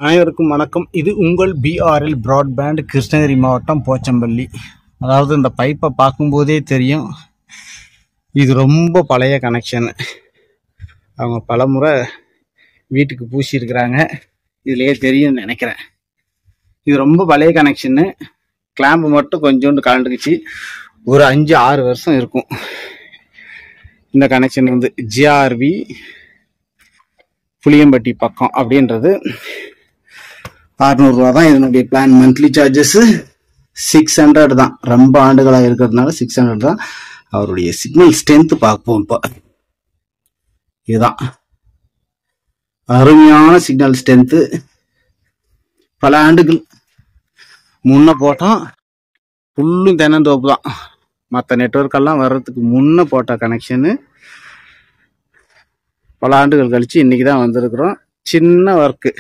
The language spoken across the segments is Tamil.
அனைவருக்கும் வணக்கம். இது உங்கள் பிஆர்எல் பிராட்பேண்ட், கிருஷ்ணகிரி மாவட்டம், போச்சம்பள்ளி. அதாவது இந்த பைப்பை பார்க்கும்போதே தெரியும், இது ரொம்ப பழைய கனெக்ஷன். அவங்க பலமுறை வீட்டுக்கு பூசியிருக்கிறாங்க. இதுலேயே தெரியும்னு நினைக்கிறேன். இது ரொம்ப பழைய கனெக்ஷனு. கிளாம்பு மட்டும் கொஞ்சோண்டு கலண்டுக்குச்சு. ஒரு 5-6 வருஷம் இருக்கும். இந்த கனெக்ஷன் வந்து ஜிஆர்வி புளியம்பட்டி பக்கம் அப்படின்றது 600 ரூபா தான் இதனுடைய பிளான். மந்த்லி சார்ஜஸ் 600 தான். ரொம்ப ஆண்டுகளாக இருக்கிறதுனால 600 தான். அவருடைய சிக்னல் ஸ்ட்ரென்த் பார்ப்போம். இப்போ இதுதான் அருமையான சிக்னல் ஸ்ட்ரென்த்து. பல ஆண்டுகள் முன்ன போட்டோம். ஃபுல்லும் தென்னந்தோப்பு தான். மற்ற நெட்வொர்க்கெல்லாம் வர்றதுக்கு முன்ன போட்ட கனெக்ஷனு. பல ஆண்டுகள் கழிச்சு இன்னைக்கு தான் வந்திருக்கிறோம். சின்ன ஒர்க்கு,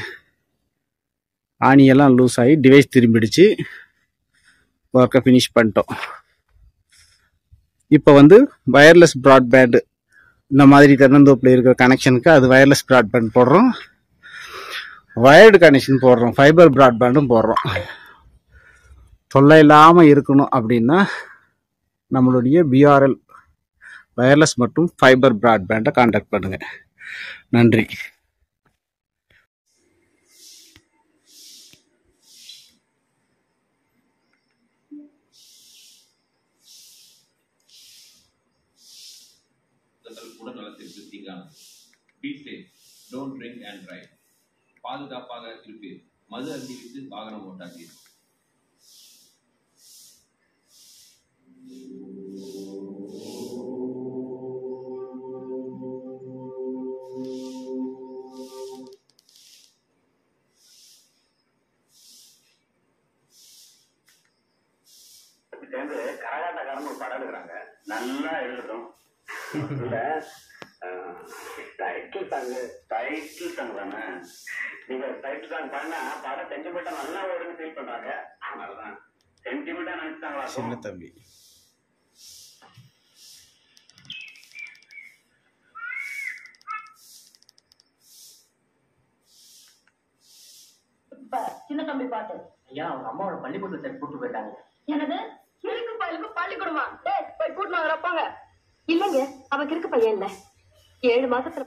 ஆணியெல்லாம் லூஸ் ஆகி டிவைஸ் திரும்பிடுச்சு. ஒர்க்கை ஃபினிஷ் பண்ணிட்டோம். இப்போ வந்து வயர்லெஸ் ப்ராட்பேண்டு, இந்த மாதிரி தென்னந்தோப்பில் இருக்கிற கனெக்ஷனுக்கு அது வயர்லெஸ் ப்ராட்பேண்ட் போடுறோம். வயர்டு கனெக்ஷன் போடுறோம். ஃபைபர் ப்ராட்பேண்டும் போடுறோம். தொல்லை இல்லாமல் இருக்கணும் அப்படின்னா நம்மளுடைய பிஆர்எல் வயர்லெஸ் மற்றும் ஃபைபர் ப்ராட்பேண்டை கான்டாக்ட் பண்ணுங்க. நன்றி. உடல்நலத்திற்கு தீங்கானது. Be safe. Don't drink and drive. பாதுகாப்பாக இருப்பீர். மது அருந்திவிட்டு வாகனம் ஓட்டாதீர். சேர்ந்து கரகாட்டக்காரன் ஒரு படம் எடுக்கிறாங்க. நல்லா எழுதுறோம். டைட்டில் சாங் தானே. நீங்க டைட்டில் சாங் பண்ணா படம் சென்டிமெண்டா நல்லா ஓடுன்னு ஃபீல் பண்றாங்க. அதனாலதான் சென்டிமெண்டா நினைச்சாங்களா சின்ன தம்பி. சின்ன தம்பி பாட்டு. ஐயா, அவங்க அம்மாவோட பள்ளிக்கூடத்துல சேர்த்து கூட்டு போயிட்டாங்க. என்னது? கிறுக்கு பையலுக்கு பள்ளிக்கூடமா? போய் கூட்டு வாங்க. இல்லைங்க, அவன் கிறுக்கு பையன் இல்ல. 7 மாசத்துல